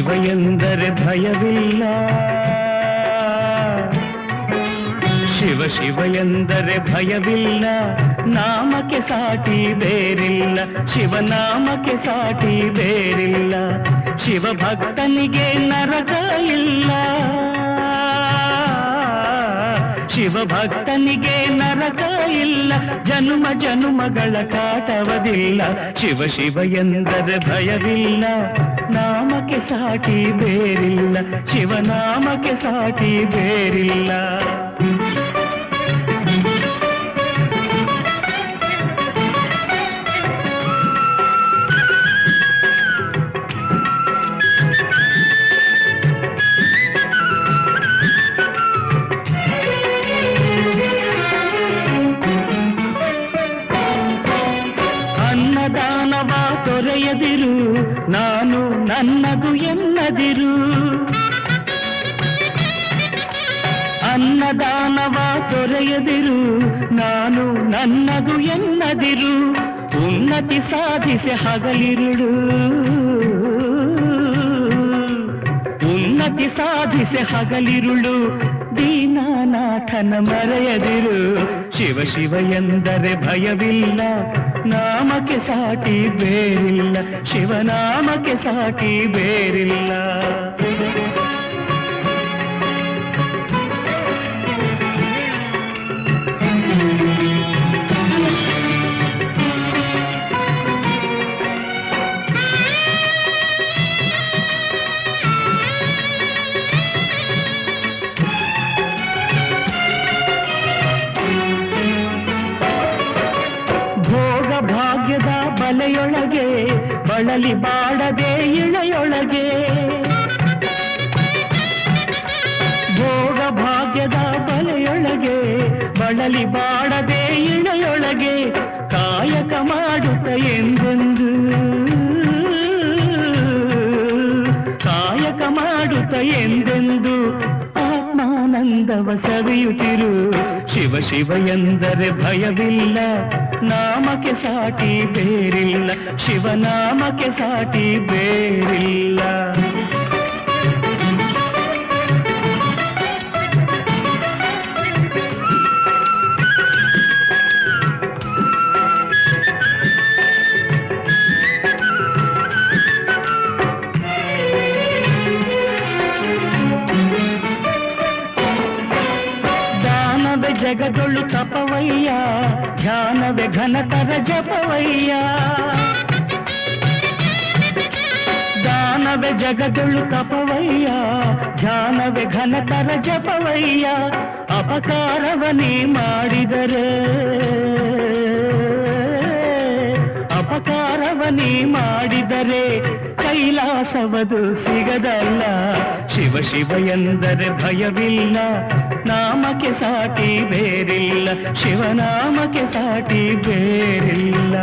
ಶಿವ ಎಂದರೆ ಭಯವಿಲ್ಲ, ಶಿವ ಶಿವ ಎಂದರೆ ಭಯವಿಲ್ಲ, ನಾಮಕ್ಕೆ ಸಾಟಿ ಬೇರಿಲ್ಲ, ಶಿವನಾಮಕ್ಕೆ ಸಾಟಿ ಬೇರಿಲ್ಲ, ಶಿವ ಭಕ್ತನಿಗೆ ನರಕ ಇಲ್ಲ, ಶಿವ ಭಕ್ತನಿಗೆ ನರಕ ಇಲ್ಲ, ಜನುಮ ಜನುಮಗಳ ಕಾಟವದಿಲ್ಲ, ಶಿವ ಶಿವ ಎಂದರೆ ಭಯವಿಲ್ಲ, ನಾಮಕ್ಕೆ ಸಾಟಿ ಬೇರಿಲ್ಲ, ಶಿವನಾಮಕ್ಕೆ ಸಾಟಿ ಬೇರಿಲ್ಲ. ಅನ್ನದಾನವ ತೊರೆಯದಿರು, ನಾನು ನನ್ನದು ಎನ್ನದಿರು, ಅನ್ನದಾನವ ತೊರೆಯದಿರು, ನಾನು ನನ್ನದು ಎನ್ನದಿರು, ಉನ್ನತಿ ಸಾಧಿಸಿ ಹಗಲಿರುಳು, ಉನ್ನತಿ ಸಾಧಿಸಿ ಹಗಲಿರುಳು, ದೀನನಾಥನ ಮರೆಯದಿರು, ಶಿವ ಶಿವ ಎಂದರೆ ಭಯವಿಲ್ಲ, ನಾಮಕ್ಕೆ ಸಾಟಿ ಬೇರಿಲ್ಲ, ಶಿವನಾಮಕ್ಕೆ ಸಾಟಿ ಬೇರಿಲ್ಲ. ಭಾಗ್ಯದ ಬಲೆಯೊಳಗೆ ಬಳಲಿ ಬಾಡದೆ ಇಳೆಯೊಳಗೆ, ಭೋಗ ಭಾಗ್ಯದ ಬಲೆಯೊಳಗೆ ಬಳಲಿ ಬಾಡದೆ ಇಳೆಯೊಳಗೆ, ಕಾಯಕ ಮಾಡುತ್ತ ಎಂದೆಂದು, ಕಾಯಕ ಮಾಡುತ್ತ ಎಂದೆಂದು ಆತ್ಮಾನಂದವ ಸವಿಯುತ್ತಿರು, ಶಿವ ಶಿವ ಎಂದರೆ ಭಯವಿಲ್ಲ, ನಾಮಕ್ಕೆ ಸಾಟಿ ಬೇರಿಲ್ಲ, ಶಿವನಾಮಕ್ಕೆ ಸಾಟಿ ಬೇರಿಲ್ಲ. ಜಗದೊಳು ತಪವಯ್ಯ, ಧ್ಯಾನವೇ ಘನತರ ಜಪವಯ್ಯ, ದಾನವೇ ಜಗದೊಳು ತಪವಯ್ಯ, ಧ್ಯಾನವೇ ಘನತರ ಜಪವಯ್ಯ, ಅಪಕಾರವನೇ ಮಾಡಿದರೆ, ಅಪಕಾರವನೇ ಮಾಡಿದರೆ ಕೈಲಾಸವದು ಸಿಗದಲ್ಲ, ಶಿವ ಶಿವ ಎಂದರೆ ಭಯವಿಲ್ಲ, ನಾಮಕ್ಕೆ ಸಾಟಿ ಬೇರಿಲ್ಲ, ಶಿವನಾಮಕ್ಕೆ ಸಾಟಿ ಬೇರಿಲ್ಲ.